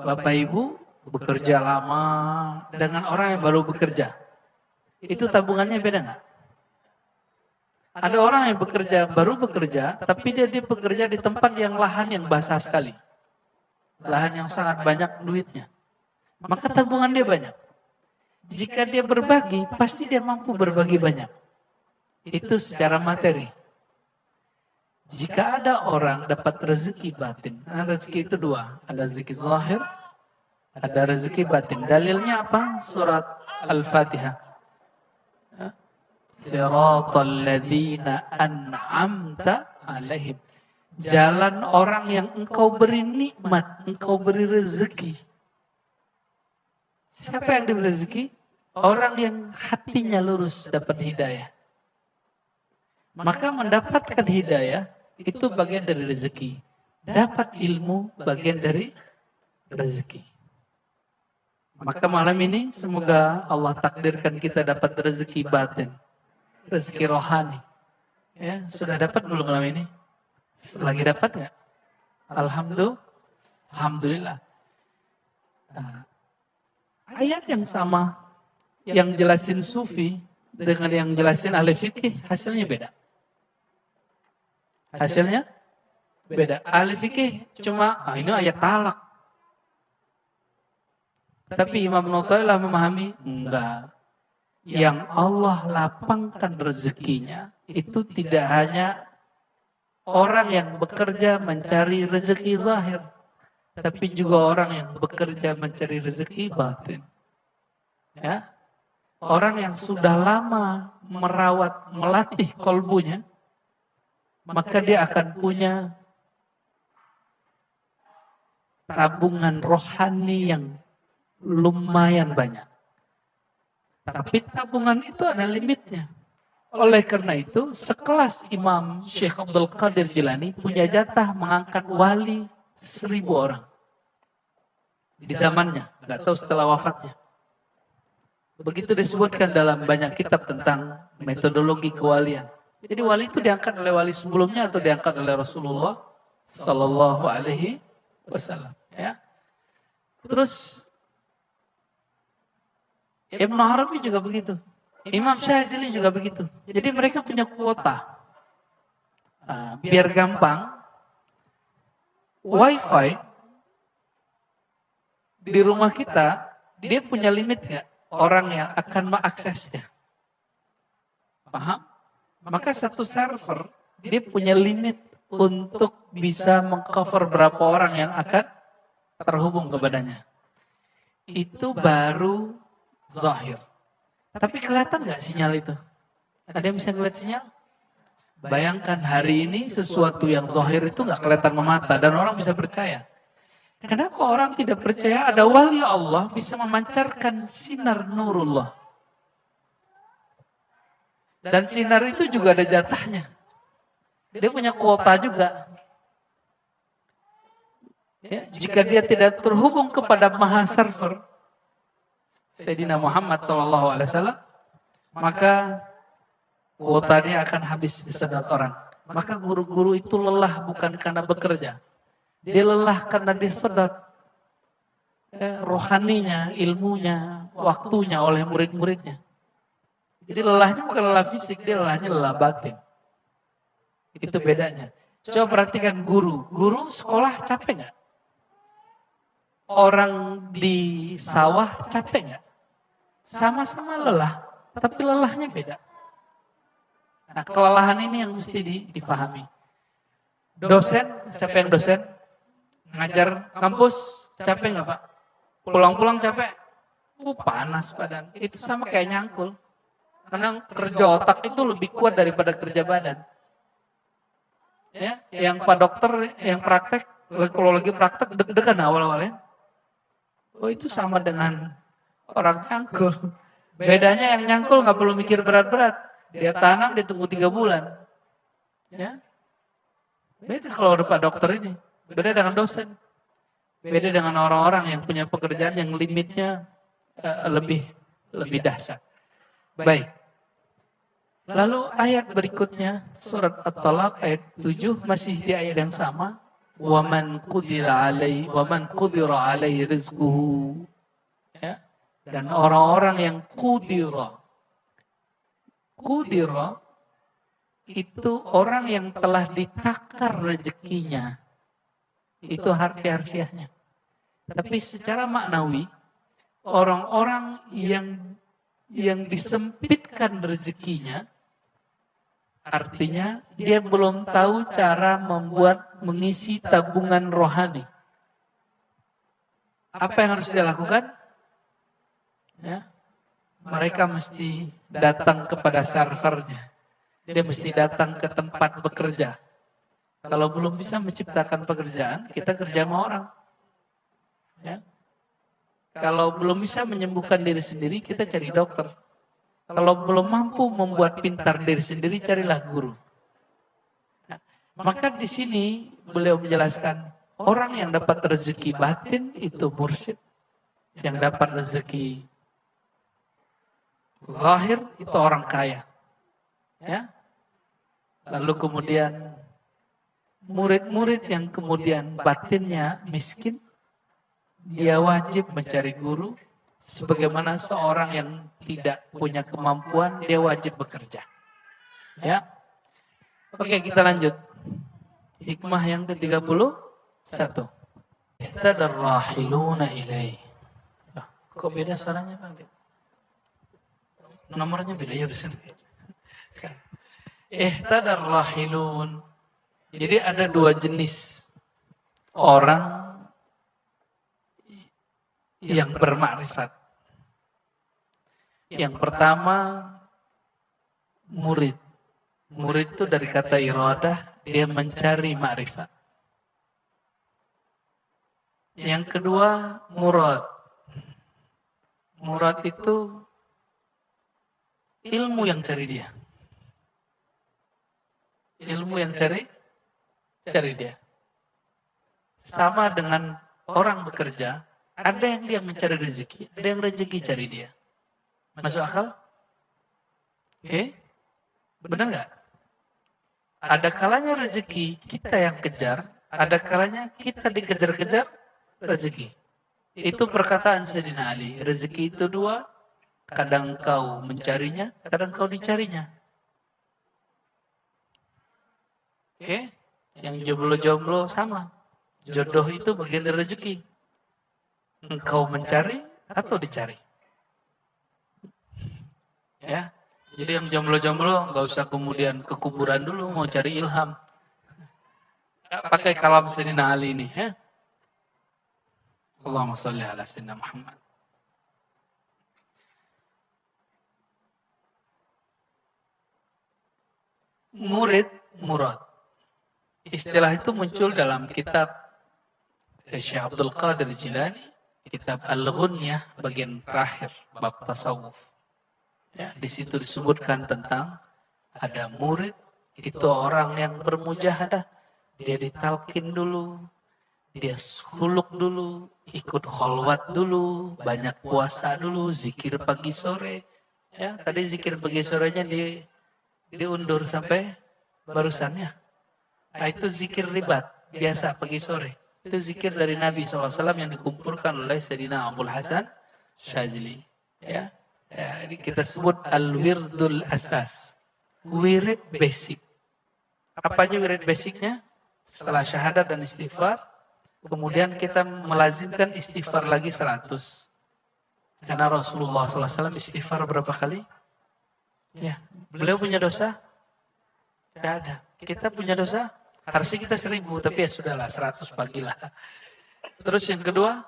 Bapak Ibu bekerja lama dengan orang yang baru bekerja. Itu tabungannya beda nggak? Ada orang yang baru bekerja, tapi dia bekerja di tempat yang lahan yang basah sekali. Lahan yang sangat banyak duitnya. Maka tabungan dia banyak. Jika dia berbagi, pasti dia mampu berbagi banyak. Itu secara materi. Jika ada orang dapat rezeki batin, nah rezeki itu dua. Ada rezeki zahir, ada rezeki batin. Dalilnya apa? Surat Al-Fatihah. Siratal ladzina an'amta alaihim. Jalan orang yang engkau beri nikmat, engkau beri rezeki. Siapa yang diberi rezeki? Orang yang hatinya lurus dapat hidayah. Maka mendapatkan hidayah itu bagian dari rezeki. Dapat ilmu bagian dari rezeki. Maka malam ini semoga Allah takdirkan kita dapat rezeki batin. Rezeki rohani. Ya, sudah dapat belum malam ini? Lagi dapat nggak? Alhamdulillah. Nah, ayat yang sama yang jelasin sufi dengan yang jelasin ahli fikih hasilnya beda. Hasilnya beda. Ahli fikih cuma ini ayat talak. Tapi Imam Nawawi memahami enggak. Yang Allah lapangkan rezekinya itu tidak hanya orang yang bekerja mencari rezeki zahir, tapi juga orang yang bekerja mencari rezeki batin. Ya, orang yang sudah lama merawat, melatih kolbunya, maka dia akan punya tabungan rohani yang lumayan banyak. Tapi tabungan itu ada limitnya. Oleh karena itu, sekelas Imam Syekh Abdul Qadir Jilani punya jatah mengangkat wali 1000 orang. Di zamannya, nggak tahu setelah wafatnya. Begitu disebutkan dalam banyak kitab tentang metodologi kewalian. Jadi wali itu diangkat oleh wali sebelumnya atau diangkat oleh Rasulullah Sallallahu Alaihi Wasallam. Ya. Terus Ibnu Arabi juga begitu. Imam Syazili juga begitu. Jadi mereka punya kuota. Biar gampang, WiFi di rumah kita, dia punya limit nggak orang yang akan mengaksesnya? Paham? Maka satu server, dia punya limit untuk bisa mengcover berapa orang yang akan terhubung kepadanya. Itu baru zahir. Tapi kelihatan nggak sinyal itu? Ada yang bisa ngeliat sinyal? Bayangkan hari ini sesuatu yang zahir itu nggak kelihatan memata dan orang bisa percaya. Kenapa orang tidak percaya ada wali Allah bisa memancarkan sinar nurullah? Dan sinar itu juga ada jatahnya. Dia punya kuota juga. Ya, jika dia tidak terhubung kepada maha server, Sayyidina Muhammad SAW, maka kuota dia akan habis disedot orang. Maka guru-guru itu lelah bukan karena bekerja. Dia lelah karena disedot rohaninya, ilmunya, waktunya oleh murid-muridnya. Jadi lelahnya bukan lelah fisik, dia lelahnya lelah batin. Itu bedanya. Coba perhatikan guru. Guru sekolah capek nggak? Orang di sawah capek nggak? Sama-sama lelah, tapi lelahnya beda. Nah, kelelahan ini yang mesti difahami. Dosen, siapa yang dosen? Ngajar kampus, capek nggak Pak? Pulang-pulang capek? Panas badan. Itu sama kayak nyangkul. Karena kerja otak itu lebih kuat daripada kerja badan. Ya, yang Pak dokter, yang praktek, kalau lagi praktek deg-degan awal-awalnya. Oh itu sama dengan orang nyangkul. Bedanya yang nyangkul nggak perlu mikir berat-berat. Dia tanam, dia tunggu 3 bulan. Ya. Beda kalau ada Pak dokter ini. Beda dengan dosen. Beda dengan orang-orang yang punya pekerjaan yang limitnya lebih dahsyat. Baik. Lalu ayat berikutnya, surat At-Talaq ayat 7, masih di ayat yang sama. waman qudira alaihi rizquhu. Ya. Dan orang-orang yang qudira itu orang yang telah ditakar rezekinya. Itu harfiahnya. Tapi secara maknawi, orang-orang yang disempitkan rezekinya, artinya dia belum tahu cara mengisi tabungan rohani. Apa yang harus dia lakukan? Ya, mereka mesti datang kepada servernya. Dia mesti datang ke tempat bekerja. Kalau belum bisa menciptakan pekerjaan, kita kerja sama orang. Ya. Kalau belum bisa menyembuhkan diri sendiri, kita cari dokter. Kalau belum mampu membuat pintar diri sendiri, carilah guru. Nah, maka di sini beliau menjelaskan, orang yang dapat rezeki batin itu mursyid. Yang dapat rezeki zahir itu orang kaya. Ya. Lalu kemudian murid-murid yang kemudian batinnya miskin, dia wajib mencari guru. Sebagaimana seorang yang tidak punya kemampuan, dia wajib bekerja. Ya. Oke, kita lanjut. Hikmah yang ke-31. Ihtadar rahiluna ilaih. Kok beda suaranya, Bang? Nomornya beda ya di sini. Ihtadar rahilun. Jadi ada dua jenis orang yang bermakrifat. Yang pertama, murid. Murid itu dari kata iradah, dia mencari makrifat. Yang kedua, murad. Murad itu ilmu yang cari dia. Ilmu yang cari dia. Sama dengan orang bekerja, ada yang dia mencari rezeki, ada yang rezeki cari dia. Masuk akal? Oke? Benar nggak? Ada kalanya rezeki kita yang kejar, ada kalanya kita dikejar-kejar rezeki. Itu perkataan Sayyidina Ali. Rezeki itu dua, kadang kau mencarinya, kadang kau dicarinya. Oke? Yang jomblo-jomblo sama. Jodoh itu bagian dari rezeki. Engkau mencari atau dicari. Ya, jadi yang jomblo-jomblo nggak usah kemudian ke kuburan dulu mau cari ilham. Pakai kalam Sayyidina Ali ini. Ya. Allahumma sholli ala Sayyidina Muhammad. Murid, murad. Istilah itu muncul dalam kitab Syekh Abdul Qadir Jilani, kitab Al-Ghunyah bagian terakhir bab tasawuf. Ya, di situ disebutkan tentang ada murid itu orang yang bermujahadah, dia ditalkin dulu, dia huluk dulu, ikut kholwat dulu, banyak puasa dulu, zikir pagi sore. Ya, tadi zikir pagi sorenya diundur sampai barusannya. Nah, itu zikir ribat biasa pagi sore. Itu zikir dari Nabi SAW yang dikumpulkan oleh Sayyidina Abdul Hasan Syazili. Ya, ini kita sebut al-wirdul asas. Wirid basic. Apa aja wirid basicnya? Setelah syahadat dan istighfar, kemudian kita melazimkan istighfar lagi 100. Karena Rasulullah SAW istighfar berapa kali? Ya, beliau punya dosa? Tidak ada. Kita punya dosa? Harusnya kita 1000, tapi ya sudahlah 100 bagilah. Terus yang kedua,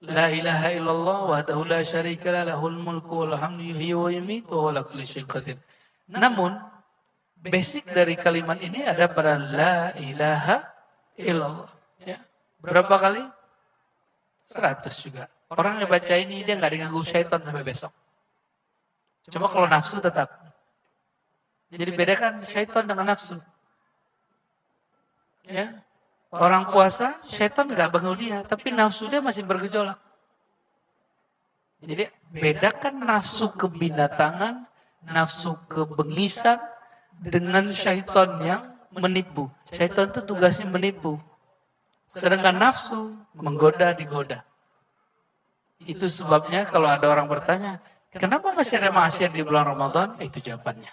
la ilaha illallah wahdahu la syarika lah lahul mulku wal hamdu yuhyi wa yumiitu wa huwa ala kulli syai'in qadir. Namun basic dari kalimat ini ada pada la ilaha illallah. Ya. Berapa kali? 100 juga. Orang yang baca ini dia nggak diganggu syaitan sampai besok. Cuma kalau nafsu tetap. Jadi bedakan syaitan dengan nafsu. Ya. Orang puasa, syaitan nggak bangun dia, tapi nafsu dia masih bergejolak. Jadi bedakan nafsu kebinatangan, nafsu kebengisan dengan syaitan yang menipu. Syaitan itu tugasnya menipu. Sedangkan nafsu menggoda, digoda. Itu sebabnya kalau ada orang bertanya, kenapa masih ada maksiat di bulan Ramadan? Itu jawabannya.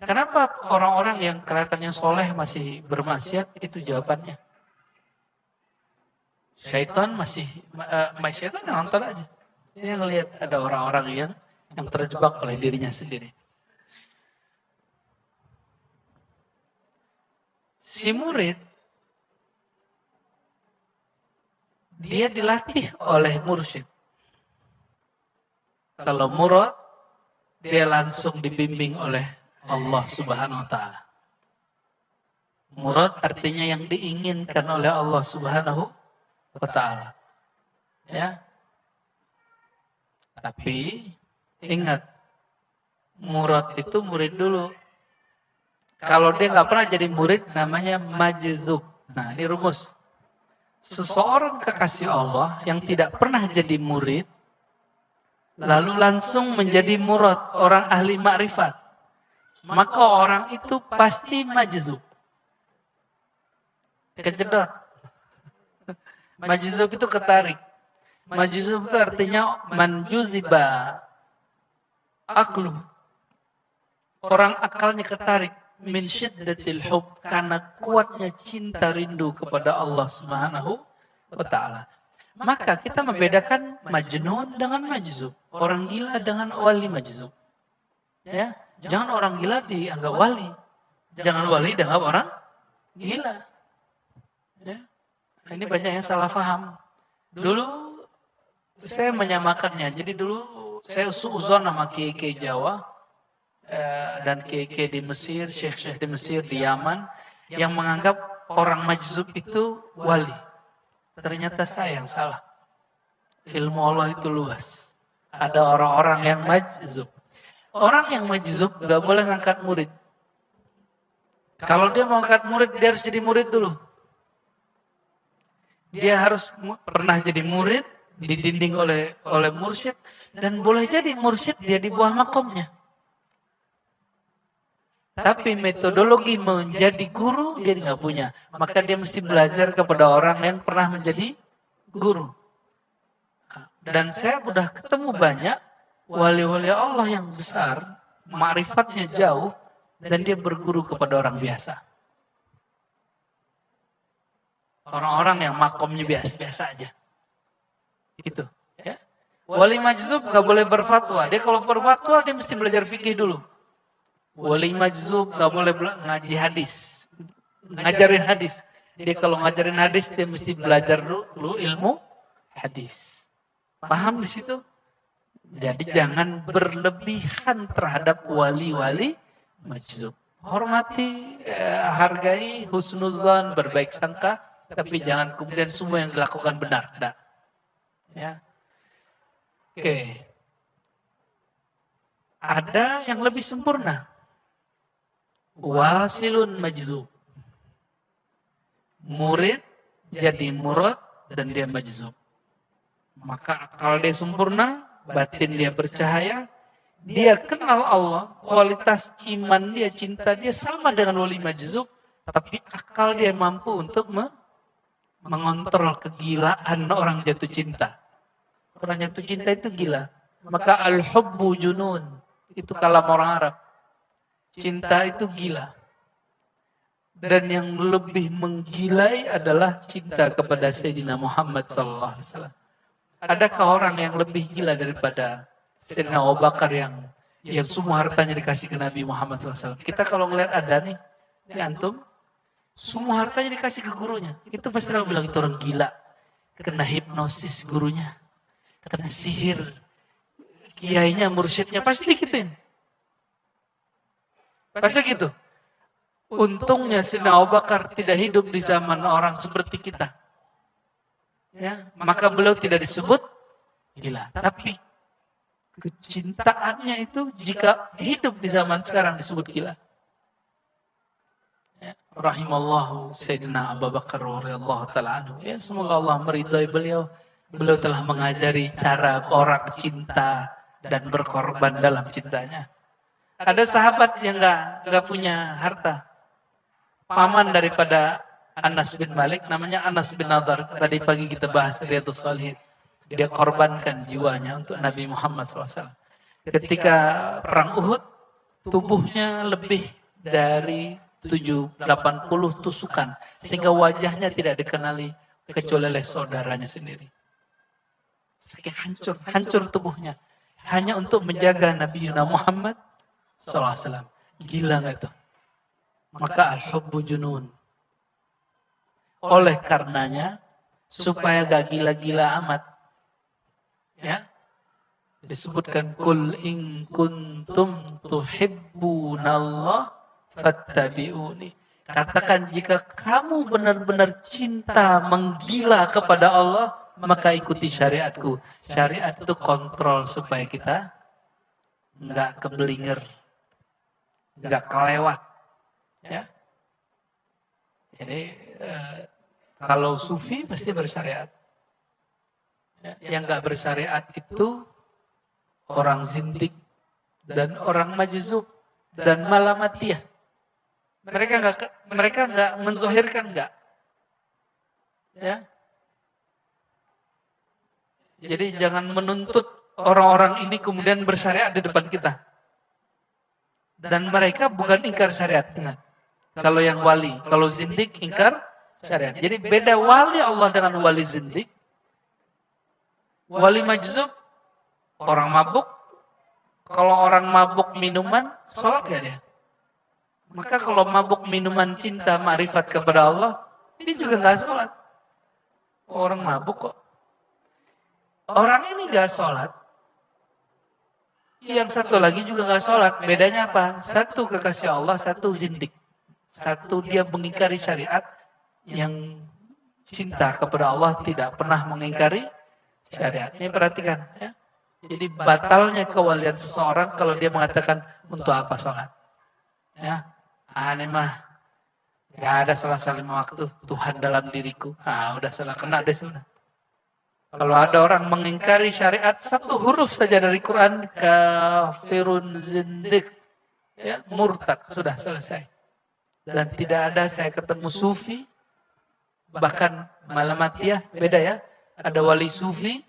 Kenapa orang-orang yang kelihatannya soleh masih bermaksiat? Itu jawabannya. Syaitan syaitan nonton aja. Dia ngelihat ada orang-orang yang terjebak oleh dirinya sendiri. Si murid, dia dilatih oleh mursyid. Kalau murad, dia langsung dibimbing oleh Allah Subhanahu wa Ta'ala. Murad artinya yang diinginkan oleh Allah Subhanahu wa Ta'ala. Ya. Tapi ingat, murad itu murid dulu. Kalau dia nggak pernah jadi murid, namanya majzub. Nah, ini rumus. Seseorang kekasih Allah yang tidak pernah jadi murid, lalu langsung menjadi murad, orang ahli makrifat, maka orang itu pasti majzub. Kejedot. Majzub itu ketarik. Majzub itu artinya manjuziba aklu. Orang akalnya ketarik. Min syiddatil hub, karena kuatnya cinta rindu kepada Allah Subhanahu wa Ta'ala. Maka kita membedakan majnun dengan majzub, orang gila dengan wali majzub. Ya, jangan orang gila dianggap wali, jangan wali dianggap orang gila. Ya. Ini banyak yang salah paham. Dulu saya menyamakannya. Jadi dulu saya suuzon sama kiai-kiai Jawa. Dan kiai-kiai di Mesir, syekh-syekh di Mesir, di Yaman, yang menganggap orang majzub itu wali. Ternyata saya yang salah. Ilmu Allah itu luas. Ada orang-orang yang majzub. Orang yang majzub gak boleh ngangkat murid. Kalau dia mau ngangkat murid, dia harus jadi murid dulu. Dia harus pernah jadi murid, didinding oleh mursyid, dan boleh jadi mursyid dia di bawah makomnya. Tapi metodologi menjadi guru dia nggak punya. Maka dia mesti belajar kepada orang yang pernah menjadi guru. Dan saya sudah ketemu banyak wali-wali Allah yang besar, ma'rifatnya jauh, dan dia berguru kepada orang biasa. Orang-orang yang makomnya biasa-biasa aja. Gitu. Ya. Wali majzub nggak boleh berfatwa. Dia kalau berfatwa dia mesti belajar fikih dulu. Wali majzub gak boleh ngaji hadis, ngajarin hadis. Dia kalau ngajarin hadis dia mesti belajar dulu ilmu hadis. Paham di situ? Jadi jangan berlebihan terhadap wali-wali majzub. Hormati, hargai, husnuzan, berbaik sangka, tapi jangan kemudian semua yang dilakukan benar. Nah. Ya. Oke. Ada yang lebih sempurna. Wasilun majzub. Murid jadi murad dan dia majzub. Maka akal dia sempurna, batin dia bercahaya, dia kenal Allah, kualitas iman dia, cinta dia sama dengan wali majzub, tapi akal dia mampu untuk mengontrol kegilaan orang jatuh cinta. Orang jatuh cinta itu gila. Maka al-hubbu junun, itu kalam orang Arab. Cinta itu gila. Dan yang lebih menggilai adalah cinta kepada Sayyidina Muhammad SAW. Adakah orang yang lebih gila daripada Sayyidina Abu Bakar yang semua hartanya dikasih ke Nabi Muhammad SAW? Kita kalau ngeliat ada nih, antum, semua hartanya dikasih ke gurunya. Itu pasti orang bilang itu orang gila. Kena hipnosis gurunya. Kena sihir. Kiainya, mursyidnya, pasti dikituin. Pasti gitu. Untungnya Sayyidina Abu Bakar tidak hidup di zaman orang seperti kita. Ya, maka beliau tidak disebut gila. Tapi kecintaannya itu jika hidup di zaman sekarang disebut gila. Ya, rahimallahu Sayyidina Abu Bakar radhiyallahu ta'ala anhu. Ya, semoga Allah meridhai beliau. Beliau telah mengajari cara orang cinta dan berkorban dalam cintanya. Ada sahabat yang nggak punya harta, paman daripada Anas bin Malik, namanya Anas bin Nadar. Tadi pagi kita bahas Riyadhus Shalihin. Dia korbankan jiwanya untuk Nabi Muhammad SAW. Ketika perang Uhud, tubuhnya lebih dari 80 tusukan. Sehingga wajahnya tidak dikenali kecuali oleh saudaranya sendiri. Saking hancur tubuhnya. Hanya untuk menjaga Nabi Muhammad SAW. Gila gak itu? Maka al-hubbu junun. Oleh karenanya, supaya gak gila-gila amat, ya, disebutkan kul in kuntum tuhibbunallah fattabi'uni. Katakan jika kamu benar-benar cinta menggila kepada Allah, maka ikuti syariatku. Syariat itu kontrol supaya kita nggak kebelinger, nggak kelewat. Ya. Jadi kalau sufi pasti bersyariat. Ya, yang nggak bersyariat itu orang zindik dan orang majzub dan malamatiyah. Mereka nggak menzohirkan nggak. Ya. Jadi jangan menuntut orang-orang ini kemudian bersyariat di depan kita. Dan mereka bukan ingkar syariat. Ingat. Kalau yang wali, kalau zindik ingkar syariat. Jadi beda wali Allah dengan wali zindik. Wali majzub, orang mabuk. Kalau orang mabuk minuman, sholat gak dia? Maka kalau mabuk minuman cinta, ma'rifat kepada Allah, ini juga gak sholat. Orang mabuk kok. Orang ini gak sholat. Yang satu lagi juga gak sholat. Bedanya apa? Satu kekasih Allah, satu zindik. Satu dia mengingkari syariat, yang cinta kepada Allah tidak pernah mengingkari syariat. Ini perhatikan. Ya. Jadi batalnya kewalian seseorang kalau dia mengatakan untuk apa sholat. Ya, aneh mah gak ada sholat 5 waktu. Tuhan dalam diriku. Udah salah kena deh sudah. Kalau ada orang mengingkari syariat satu huruf saja dari Quran, kafirun zindik, ya, murtad, sudah selesai. Dan tidak ada saya ketemu sufi, bahkan malamatiyah, beda ya. Ada wali sufi,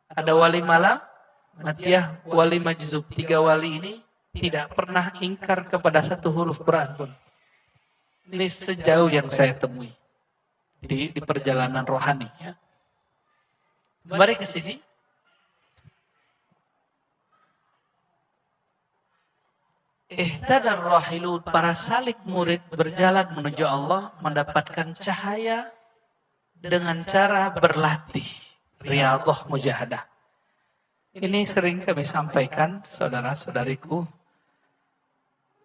ada wali malamatiyah, wali majzub. 3 wali ini tidak pernah ingkar kepada satu huruf Quran pun. Ini sejauh yang saya temui di perjalanan rohani. Ya. Kembali ke sini. Ihtadar rahilun, para salik murid berjalan menuju Allah, mendapatkan cahaya dengan cara berlatih. Riyadhah mujahadah. Ini sering kami sampaikan, saudara-saudariku.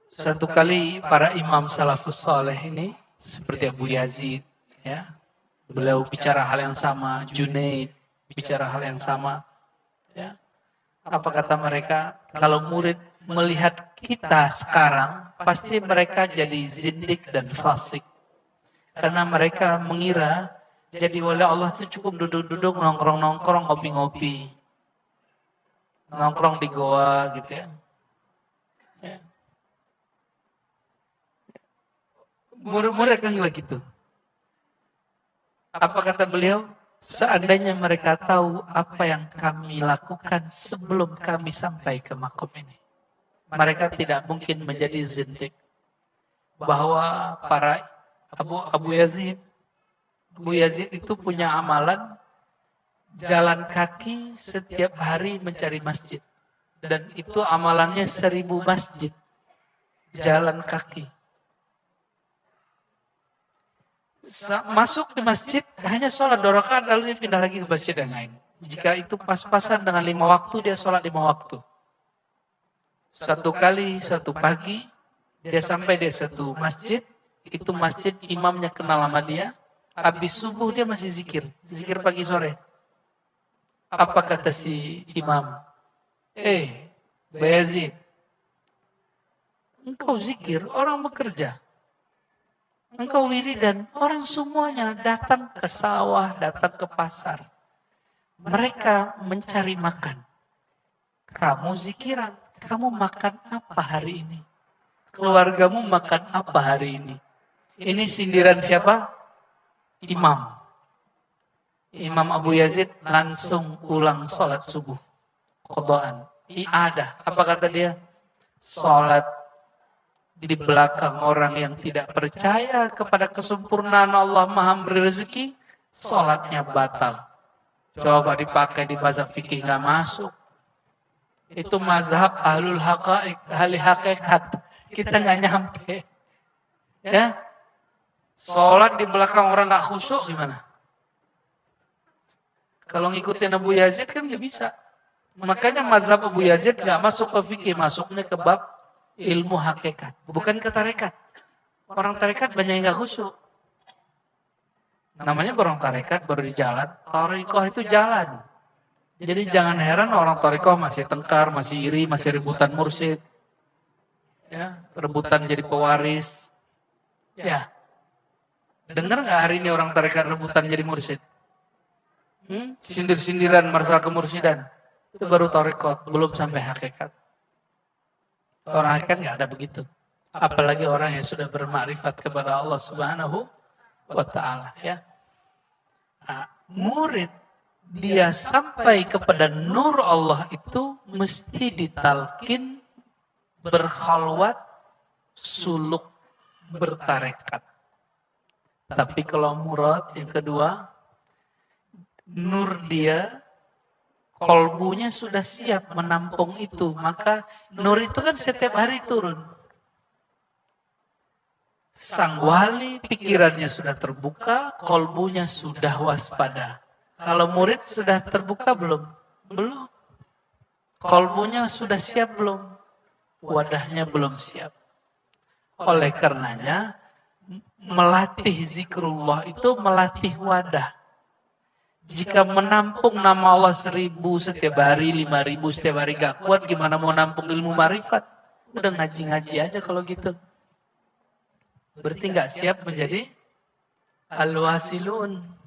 Satu kali para imam salafus saleh ini, seperti Abu Yazid, ya, beliau bicara hal yang sama, Junaid bicara hal yang sama. Ya. Apa kata mereka? Kalau murid melihat kita sekarang, pasti mereka jadi zindik dan fasik. Karena mereka mengira jadi wali Allah itu cukup duduk-duduk, nongkrong-nongkrong, ngopi-ngopi. Nongkrong di goa gitu ya. Ya. Murid-murid kan gitu. Apa kata beliau? Seandainya mereka tahu apa yang kami lakukan sebelum kami sampai ke makom ini, mereka tidak mungkin menjadi zindik. Bahwa para Abu Yazid itu punya amalan jalan kaki setiap hari mencari masjid. Dan itu amalannya 1000 masjid. Jalan kaki. Masuk di masjid hanya sholat 2 rakaat lalu dia pindah lagi ke masjid yang lain. Jika itu pas-pasan dengan 5 waktu, dia sholat 5 waktu. Satu kali, satu pagi, dia sampai di satu masjid, itu masjid imamnya kenal sama dia, habis subuh dia masih zikir pagi sore. Apa kata si imam? Bayazid, engkau zikir, orang bekerja. Engkau wiridan, orang semuanya datang ke sawah, datang ke pasar. Mereka mencari makan. Kamu zikiran, kamu makan apa hari ini? Keluargamu makan apa hari ini? Ini sindiran siapa? Imam. Imam Abu Yazid langsung ulang sholat subuh. Qadaan. I'adah. Apa kata dia? Sholat di belakang orang yang tidak percaya kepada kesempurnaan Allah Maha memberi rezeki, sholatnya batal. Coba dipakai di mazhab fikih nggak masuk. Itu mazhab ahlul haqaiq, ahli hakikat. Kita nggak nyampe. Ya, sholat di belakang orang nggak khusyuk gimana? Kalau ngikutin Abu Yazid kan nggak bisa. Makanya mazhab Abu Yazid nggak masuk ke fikih, masuknya ke bab ilmu hakikat, bukan ke tarekat. Orang tarekat banyak yang nggak khusyuk. Namanya orang tarekat baru di jalan, tarekoh itu jalan. Jadi jangan heran orang tarekoh masih tengkar, masih iri, masih rebutan mursyid, ya, rebutan jadi pewaris. Ya, dengar nggak hari ini orang tarekat rebutan jadi mursyid? Sindir-sindiran masalah kemursidan. Itu baru tarekat, belum sampai hakikat. Orang hakikat nggak ada begitu. Apalagi orang yang sudah bermakrifat kepada Allah Subhanahu wa Ta'ala. Ya. Nah, murid dia sampai kepada nur Allah itu mesti ditalkin, berkhalwat, suluk, bertarekat. Tapi kalau murad yang kedua, nur dia, kolbunya sudah siap menampung itu. Maka nur itu kan setiap hari turun. Sang wali pikirannya sudah terbuka, kolbunya sudah waspada. Kalau murid sudah terbuka belum? Belum. Kolbunya sudah siap belum? Wadahnya belum siap. Oleh karenanya, melatih zikrullah itu melatih wadah. Jika menampung nama Allah 1000 setiap hari, 5000 setiap hari gak kuat, gimana mau nampung ilmu marifat? Udah ngaji-ngaji aja kalau gitu. Berarti gak siap menjadi al-wasilun.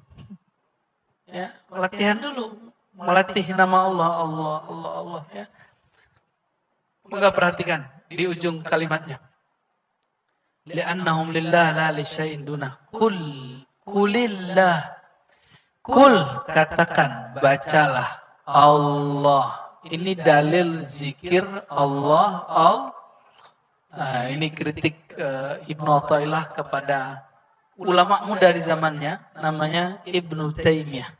Ya, latihan dulu. Melatih nama Allah, Allah, Allah, Allah. Ya. Enggak perhatikan di ujung kalimatnya. Li'annahum lillah la li syai'in dunah. Kulillah. Kul, katakan, bacalah Allah. Ini dalil zikir Allah. Nah, ini kritik Ibnu Athaillah kepada ulama muda di zamannya, namanya Ibnu Taimiyah.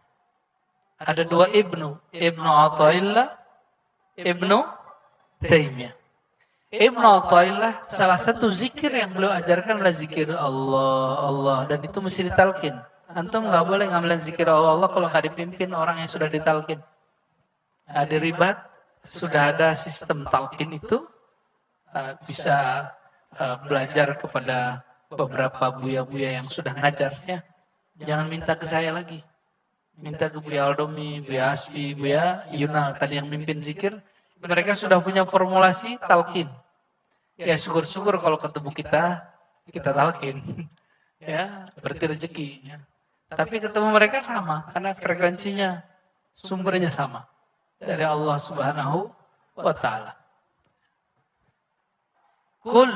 Ada dua Ibnu Athaillah, Ibnu Taimiyah. Ibnu Athaillah, salah satu zikir yang beliau ajarkan adalah zikir Allah, Allah, dan itu mesti ditalkin. Antum nggak boleh ngambil zikir Allah, Allah kalau nggak dipimpin orang yang sudah ditalkin. Nah, di Ribat sudah ada sistem talkin itu, bisa belajar kepada beberapa buya-buya yang sudah ngajar. Ya. Jangan minta ke saya lagi. Minta ke Buya Aldomi, Buya Asfi, Buya Yunal, tadi yang mimpin zikir. Mereka sudah punya formulasi talkin. Ya syukur-syukur kalau ketemu kita talkin. Ya, berarti rezeki. Ya. Tapi ketemu mereka sama, karena frekuensinya, sumbernya sama. Dari Allah Subhanahu wa Ta'ala. Kul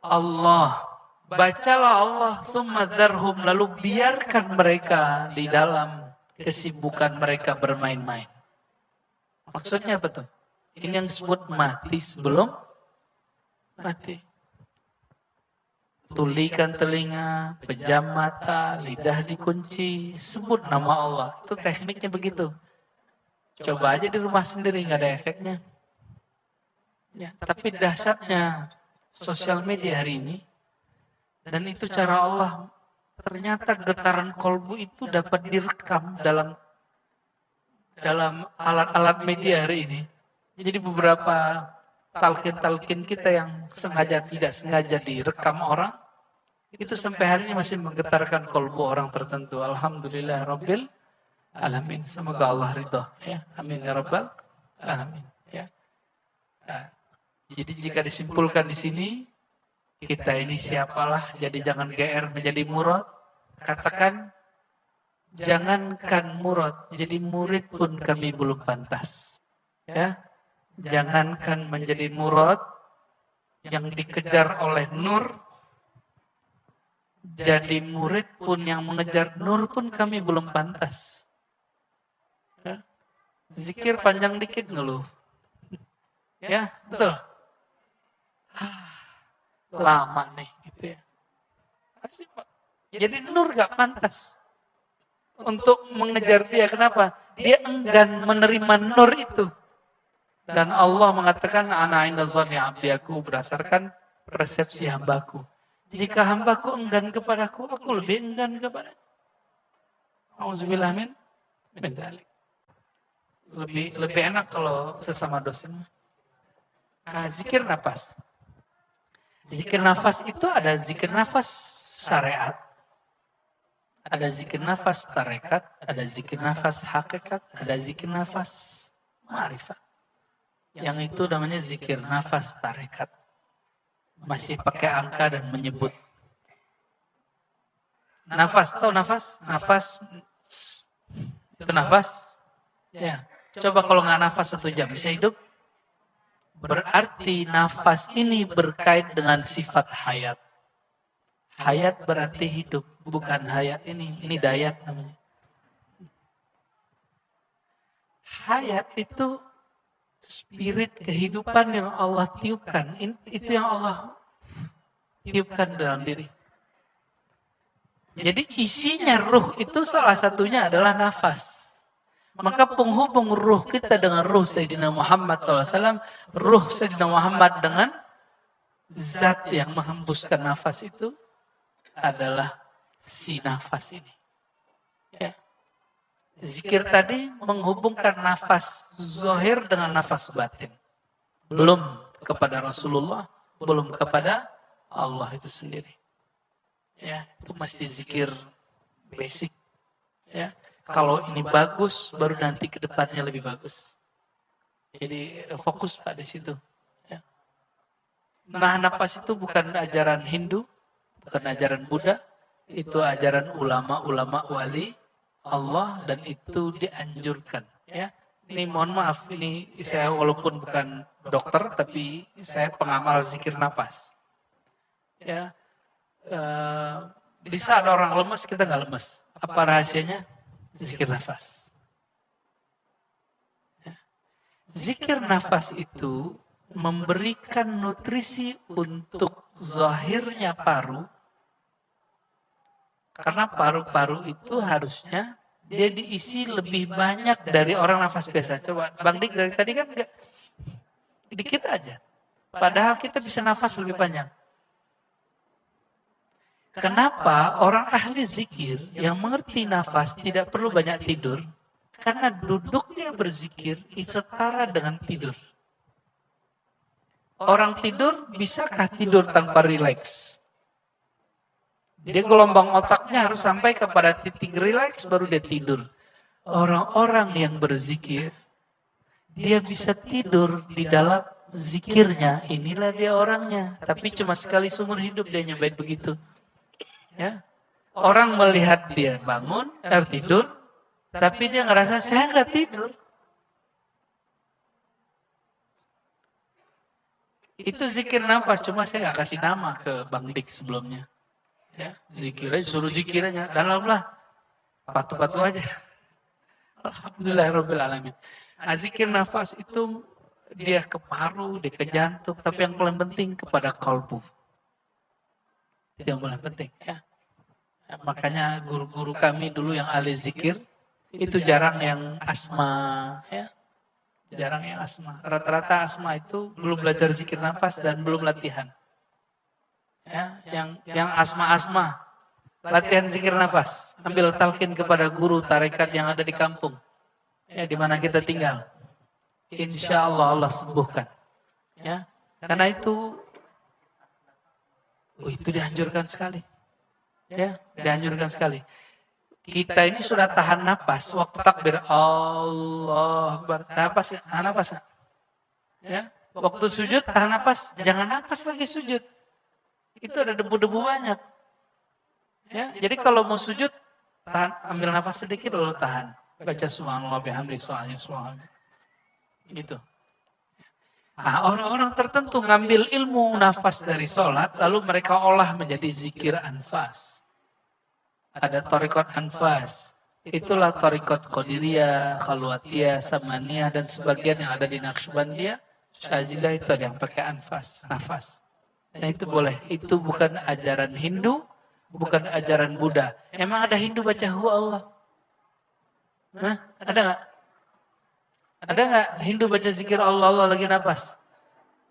Allah, bacalah Allah, summa dzarhum, lalu biarkan mereka di dalam kesibukan mereka bermain-main. Maksudnya apa tuh? Ini yang disebut mati sebelum mati. Tulikan telinga, pejam mata, lidah dikunci, sebut nama Allah. Itu tekniknya begitu. Coba aja di rumah sendiri, nggak ada efeknya. Ya, tapi dahsyatnya sosial media hari ini, dan itu cara Allah, ternyata getaran kolbu itu dapat direkam dalam alat-alat media hari ini. Jadi beberapa talkin-talkin kita yang sengaja tidak sengaja direkam orang, itu sampai hari ini masih menggetarkan kolbu orang tertentu. Alhamdulillah Rabbil Alamin. Semoga Allah ridho. Ya, amin ya Rabbal Alamin. Ya. Nah, jadi jika disimpulkan di sini, kita ini siapalah, jadi jangan GR menjadi murad. Katakan, jangankan murad, jadi murid pun kami belum pantas. Ya. Jangankan menjadi murad yang dikejar oleh nur, Jadi murid pun yang mengejar nur pun kami belum pantas. Ya. Zikir panjang dikit ngeluh. Ya, betul. Lama nih gitu ya. Jadi nur gak pantas untuk mengejar dia. Kenapa? Dia enggan menerima nur itu. Dan Allah mengatakan, ana inda dhanni abdi, aku berdasarkan persepsi hambaku. Jika hambaku enggan kepadaku, aku lebih enggan kepada. Auzubillah min dzalik. Lebih enak kalau sesama dosen. Nah, zikir nafas. Zikir nafas itu ada zikir nafas syariat, ada zikir nafas tarekat, ada zikir nafas hakikat, ada zikir nafas ma'rifat. Yang itu namanya zikir nafas tarekat. Masih pakai angka dan menyebut. Nafas, tahu nafas? Nafas, itu nafas? Ya. Coba kalau nggak nafas 1 jam, bisa hidup? Berarti nafas ini berkait dengan sifat hayat. Hayat berarti hidup, bukan hayat ini dayat namanya. Hayat itu spirit kehidupan yang Allah tiupkan, itu yang Allah tiupkan dalam diri. Jadi isinya ruh itu salah satunya adalah nafas. Maka penghubung ruh kita dengan ruh Sayyidina Muhammad SAW, ruh Sayyidina Muhammad dengan zat yang menghembuskan nafas itu adalah si nafas ini. Ya. Zikir tadi menghubungkan nafas zahir dengan nafas batin. Belum kepada Rasulullah, belum kepada Allah itu sendiri. Ya, itu mesti zikir basic. Ya. Kalau ini bagus, baru nanti ke depannya lebih bagus. Jadi fokus pada situ. Ya. Nah, nafas itu bukan ajaran Hindu, bukan ajaran Buddha, itu ajaran ulama-ulama wali Allah dan itu dianjurkan. Ya. Ini mohon maaf, ini saya walaupun bukan dokter, tapi saya pengamal zikir nafas. Ya. Di saat orang lemas, kita nggak lemas. Apa rahasianya? Zikir nafas. Zikir nafas itu memberikan nutrisi untuk zahirnya paru. Karena paru-paru itu harusnya dia diisi lebih banyak dari orang nafas biasa. Coba Bang Dik dari tadi kan enggak, dikit aja. Padahal kita bisa nafas lebih panjang. Kenapa orang ahli zikir yang mengerti nafas tidak perlu banyak tidur? Karena duduknya berzikir setara dengan tidur. Orang tidur, bisakah tidur tanpa rileks? Dia gelombang otaknya harus sampai kepada titik rileks baru dia tidur. Orang-orang yang berzikir, dia bisa tidur di dalam zikirnya. Inilah dia orangnya. Tapi cuma sekali seumur hidup dia nyobain begitu. Ya. Orang melihat dia bangun, tidur, tapi dia ngerasa saya nggak tidur. Itu zikir nafas, cuma saya nggak kasih nama ke Bang Dik sebelumnya. Ya, zikir aja, suruh zikir aja, dalamlah, patu-patu aja. Alhamdulillahirobbilalamin. Nah, zikir nafas itu dia ke paru, dia ke jantung, tapi yang paling penting kepada kalbu. Itu yang paling penting. Ya. Nah, makanya guru-guru kami dulu yang ahli zikir itu jarang yang asma, ya. Jarang yang asma. Rata-rata asma itu belum belajar zikir nafas dan belum latihan. Ya, yang asma-asma latihan zikir nafas, ambil talqin kepada guru tarekat yang ada di kampung, ya, di mana kita tinggal. Insya Allah Allah sembuhkan. Ya, karena itu dianjurkan sekali. Ya, dianjurkan sekali. Kita ini sudah tahan napas waktu takbir Allah Akbar. Napas. Ya, waktu sujud tahan napas, jangan napas lagi sujud. Itu ada debu-debu banyak. Ya, jadi kalau mau sujud tahan, ambil nafas sedikit lalu tahan. Baca subhanallah bihamdihi subhanallah. Gitu. Orang-orang tertentu ngambil ilmu nafas dari sholat, lalu mereka olah menjadi zikir anfas. Ada torikot anfas. Itulah torikot Qadiriyah, Khalwatiyah, Samaniyah, dan sebagian yang ada di Naqsybandiyah, Syazilah itu ada yang pakai anfas, nafas. Nah itu boleh. Itu bukan ajaran Hindu, bukan ajaran Buddha. Emang ada Hindu baca Hu Allah? Hah? Ada nggak? Ada nggak Hindu baca zikir Allah Allah lagi nafas?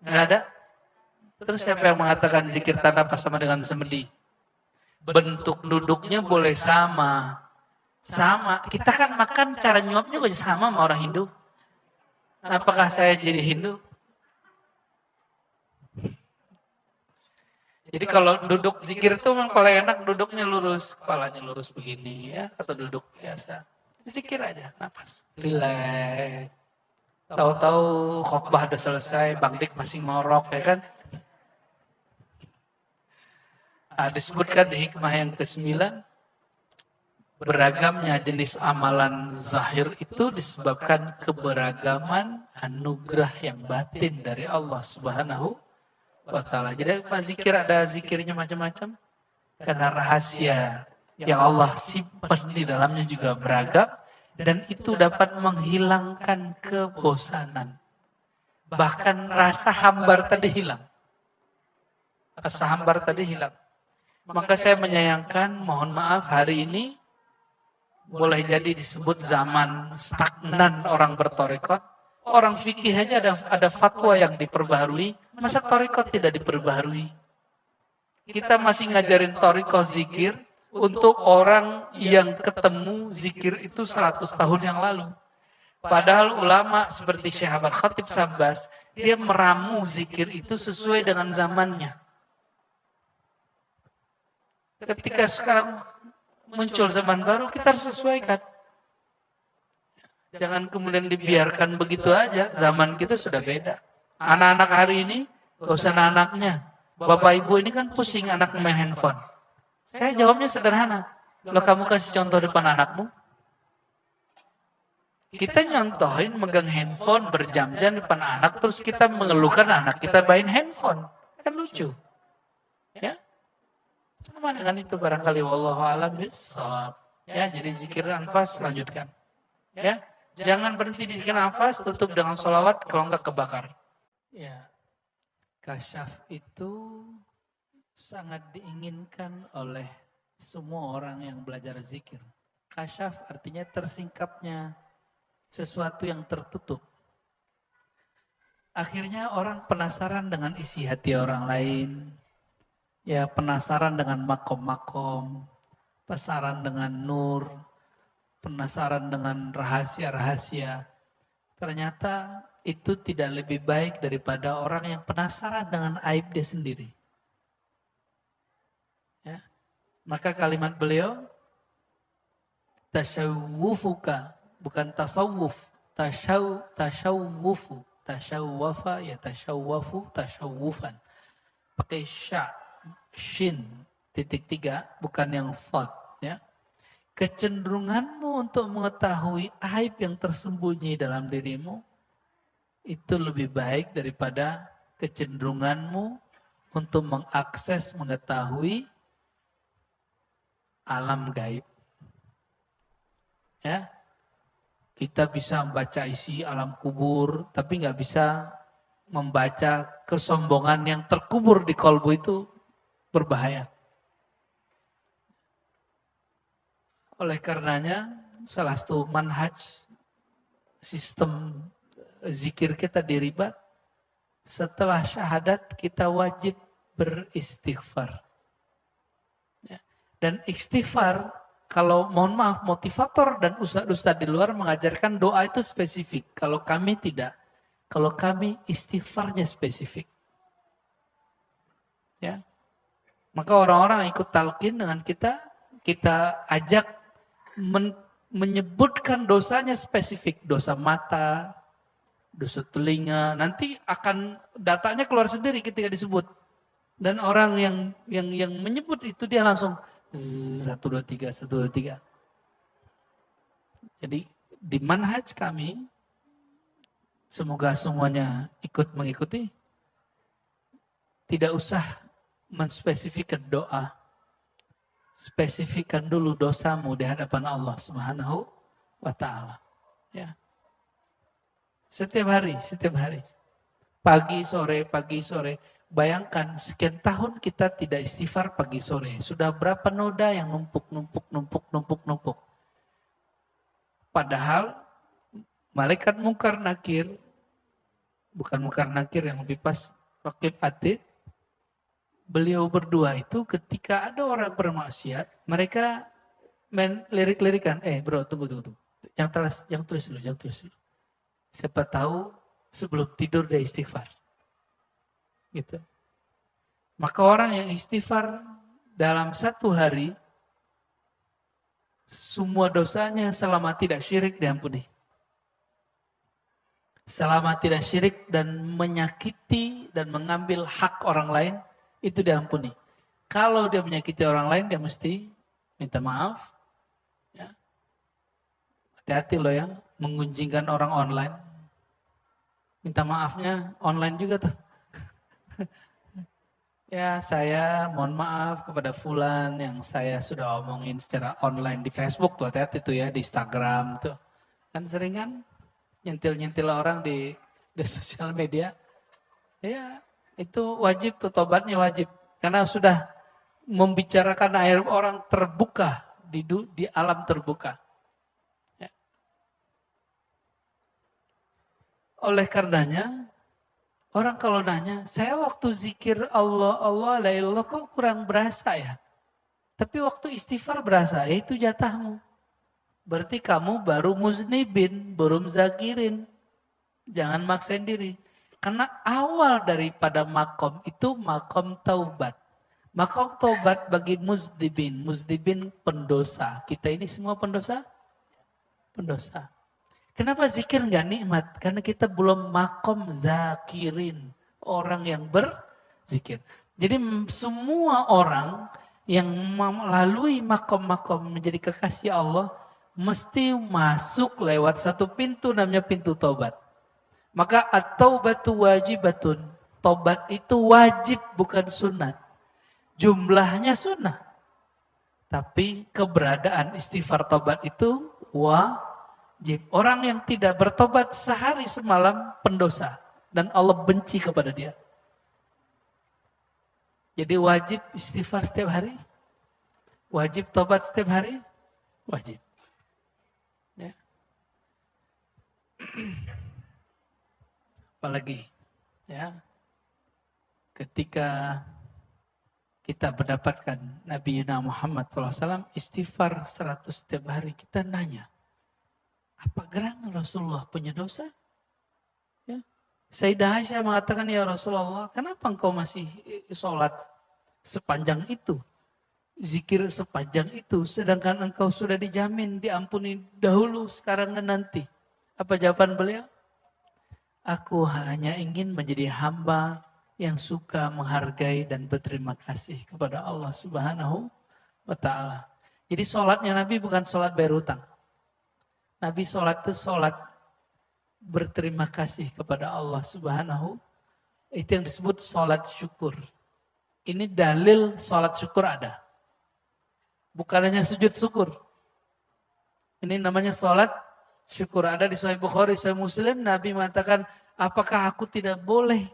Nggak ada. Terus siapa yang mengatakan zikir tanpa nafas sama dengan semedi? Bentuk duduknya boleh sama. Sama. Kita kan makan cara nyuapnya juga sama sama orang Hindu. Apakah saya jadi Hindu? Jadi kalau duduk zikir itu memang paling enak duduknya lurus, kepalanya lurus begini ya, atau duduk biasa. Zikir aja, napas, relax. Tahu-tahu khotbah udah selesai, Bang Dik masih ngorok ya kan? Disebutkan di hikmah yang ke-9, beragamnya jenis amalan zahir itu disebabkan keberagaman anugerah yang batin dari Allah Subhanahu wa ta'ala. Jadi Pak zikir ada zikirnya macam-macam. Karena rahasia yang Allah simpan di dalamnya juga beragam. Dan itu dapat menghilangkan kebosanan. Bahkan rasa hambar tadi hilang. Rasa hambar tadi hilang. Maka saya menyayangkan, mohon maaf hari ini boleh jadi disebut zaman stagnan orang bertorikot. Orang fikih aja ada fatwa yang diperbaharui, masa torikot tidak diperbaharui? Kita masih ngajarin torikot zikir untuk orang yang ketemu zikir itu 100 tahun yang lalu. Padahal ulama seperti Syekh Ahmad Khatib Sabbas, dia meramu zikir itu sesuai dengan zamannya. Ketika sekarang muncul zaman baru, kita harus sesuaikan. Jangan kemudian dibiarkan begitu aja, zaman kita sudah beda. Anak-anak hari ini, gak usah anak-anaknya. Bapak ibu ini kan pusing anak main handphone. Saya jawabnya sederhana. Kalau kamu kasih contoh depan anakmu, kita nyontohin megang handphone berjam-jam depan anak, terus kita mengeluhkan anak kita main handphone. Kan lucu. Ya? Sama dengan itu barangkali wallahu a'lam bishawab. Ya, jadi zikir anfas lanjutkan. Ya, jangan berhenti di zikir anfas, tutup dengan sholawat kalau enggak kebakar. Ya. Kasyaf itu sangat diinginkan oleh semua orang yang belajar zikir. Kasyaf artinya tersingkapnya sesuatu yang tertutup. Akhirnya orang penasaran dengan isi hati orang lain. Ya, penasaran dengan makom-makom, penasaran dengan nur, penasaran dengan rahasia-rahasia. Ternyata itu tidak lebih baik daripada orang yang penasaran dengan aib dia sendiri. Ya. Maka kalimat beliau, tasyawufuka, bukan tasawuf, tasyawufu, tasyawwafa ya tasyawwafu, tasyawufan. Pakai sya. Shin, (3), bukan yang shad. Ya. Kecenderunganmu untuk mengetahui aib yang tersembunyi dalam dirimu, itu lebih baik daripada kecenderunganmu untuk mengakses, mengetahui alam gaib. Ya. Kita bisa membaca isi alam kubur, tapi nggak bisa membaca kesombongan yang terkubur di kolbu itu. Berbahaya. Oleh karenanya, salah satu manhaj sistem zikir kita di Ribat, setelah syahadat kita wajib beristighfar. Ya. Dan istighfar, kalau mohon maaf, motivator dan ustadz-ustadz di luar mengajarkan doa itu spesifik. Kalau kami tidak. Kalau kami istighfarnya spesifik. Ya. Maka orang-orang ikut talqin dengan kita ajak menyebutkan dosanya spesifik. Dosa mata, dosa telinga, nanti akan datanya keluar sendiri ketika disebut. Dan orang yang menyebut itu dia langsung 1, 2, 3, 1, 2, 3. Jadi di manhaj kami, Semoga semuanya ikut mengikuti. Tidak usah menspesifikkan doa. Spesifikkan dulu dosamu di hadapan Allah Subhanahu wa ta'ala. Ya. Setiap hari. Pagi, sore. Bayangkan sekian tahun kita tidak istighfar pagi, sore. Sudah berapa noda yang numpuk. Padahal malaikat Munkar Nakir, bukan Munkar Nakir yang lebih pas, Raqib Atid, beliau berdua itu ketika ada orang bermaksiat, mereka main lirik-lirikan, bro tunggu. Yang tulis dulu. Siapa tahu sebelum tidur dia istighfar. Gitu. Maka orang yang istighfar dalam satu hari, semua dosanya selama tidak syirik diampuni. Selama tidak syirik dan menyakiti dan mengambil hak orang lain, itu diampuni. Kalau dia menyakiti orang lain, dia mesti minta maaf. Ya. Hati-hati loh ya, mengunjingkan orang online. Minta maafnya online juga tuh. Ya, saya mohon maaf kepada fulan yang saya sudah omongin secara online di Facebook tuh, hati-hati tuh ya, di Instagram tuh. Kan sering kan nyentil-nyentil orang di sosial media. Ya, itu wajib tuh, tobatnya wajib. Karena sudah membicarakan air orang terbuka di alam terbuka. Ya. Oleh karenanya, orang kalau nanya, saya waktu zikir Allah, la ilallah kok kurang berasa ya? Tapi waktu istighfar berasa, itu jatahmu. Berarti kamu baru muznibin, belum zakirin. Jangan maksain diri. Karena awal daripada makom itu makom taubat. Makom taubat bagi muzdibin pendosa. Kita ini semua pendosa? Pendosa. Kenapa zikir nggak nikmat? Karena kita belum makom zakirin. Orang yang berzikir. Jadi semua orang yang melalui makom-makom menjadi kekasih Allah, mesti masuk lewat satu pintu namanya pintu taubat. Maka at-taubatu wajibatun. Taubat itu wajib bukan sunat. Jumlahnya sunnah. Tapi keberadaan istighfar taubat itu wajib. Orang yang tidak bertobat sehari semalam pendosa. Dan Allah benci kepada dia. Jadi wajib istighfar setiap hari. Wajib tobat setiap hari. Wajib. Ya. Apalagi ya, ketika kita mendapatkan Nabi Muhammad SAW istighfar 100 setiap hari, kita nanya, apa gerangan Rasulullah punya dosa? Ya. Sayyidah Aisyah mengatakan, ya Rasulullah, kenapa engkau masih sholat sepanjang itu? Zikir sepanjang itu, sedangkan engkau sudah dijamin, diampuni dahulu, sekarang dan nanti. Apa jawaban beliau? Aku hanya ingin menjadi hamba yang suka menghargai dan berterima kasih kepada Allah Subhanahu wa ta'ala. Jadi sholatnya Nabi bukan sholat bayar hutang. Nabi sholat itu sholat berterima kasih kepada Allah Subhanahu. Itu yang disebut sholat syukur. Ini dalil sholat syukur ada. Bukan hanya sujud syukur. Ini namanya sholat syukur. Ada di Sahih Bukhari, Sahih Muslim, Nabi mengatakan, apakah aku tidak boleh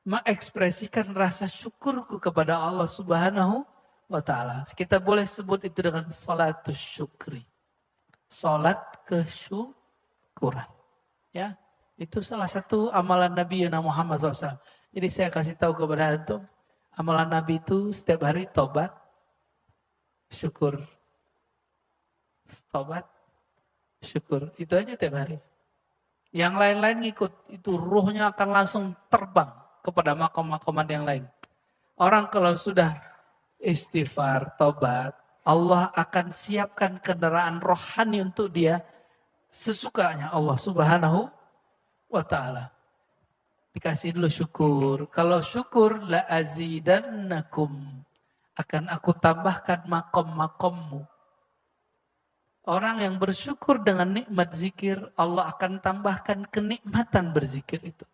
mengekspresikan rasa syukurku kepada Allah Subhanahu wa ta'ala. Kita boleh sebut itu dengan sholatus syukri. Sholat kesyukuran. Ya, itu salah satu amalan Nabi Muhammad SAW. Jadi saya kasih tahu kepada antum, amalan Nabi itu setiap hari tobat, syukur. Tobat, syukur. Itu aja tiap hari. Yang lain-lain ngikut. Itu ruhnya akan langsung terbang kepada makom-makoman yang lain. Orang kalau sudah istighfar, tobat, Allah akan siapkan kendaraan rohani untuk dia sesukanya Allah Subhanahu wa ta'ala. Dikasih dulu syukur. Kalau syukur, la azidannakum. Akan aku tambahkan makom-makommu. Orang yang bersyukur dengan nikmat zikir, Allah akan tambahkan kenikmatan berzikir itu.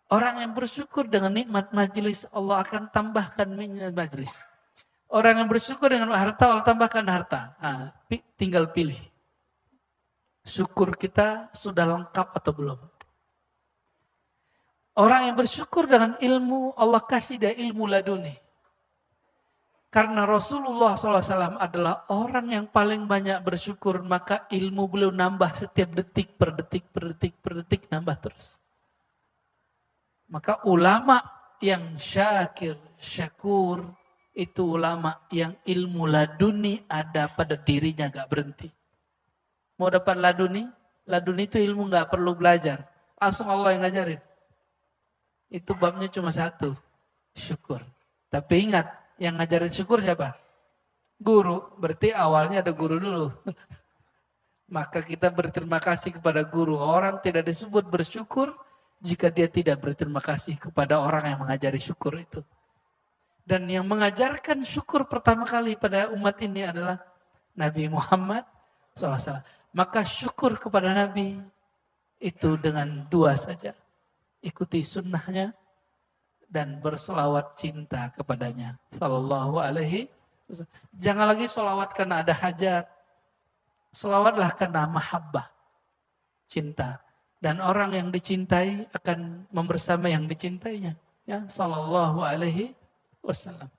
Orang yang bersyukur dengan nikmat majlis, Allah akan tambahkan nikmat majlis. Orang yang bersyukur dengan harta, Allah tambahkan harta. Nah, tinggal pilih. Syukur kita sudah lengkap atau belum? Orang yang bersyukur dengan ilmu, Allah kasih dia ilmu laduni. Karena Rasulullah SAW adalah orang yang paling banyak bersyukur, maka ilmu beliau nambah setiap detik, per detik, per detik, per detik, nambah terus. Maka ulama yang syakir, syakur, itu ulama yang ilmu laduni ada pada dirinya, gak berhenti. Mau dapat laduni? Laduni itu ilmu gak perlu belajar. Langsung Allah yang ngajarin. Itu babnya cuma satu, syukur. Tapi ingat, yang ngajarin syukur siapa? Guru. Berarti awalnya ada guru dulu. Maka kita berterima kasih kepada guru. Orang tidak disebut bersyukur jika dia tidak berterima kasih kepada orang yang mengajari syukur itu. Dan yang mengajarkan syukur pertama kali pada umat ini adalah Nabi Muhammad SAW. Maka syukur kepada Nabi itu dengan dua saja. Ikuti sunnahnya dan bersolawat cinta kepadanya. Sallallahu alaihi wasallam. Jangan lagi solawat karena ada hajat. Solawatlah karena mahabbah, cinta. Dan orang yang dicintai akan membersama yang dicintainya. Ya, sallallahu alaihi wasallam.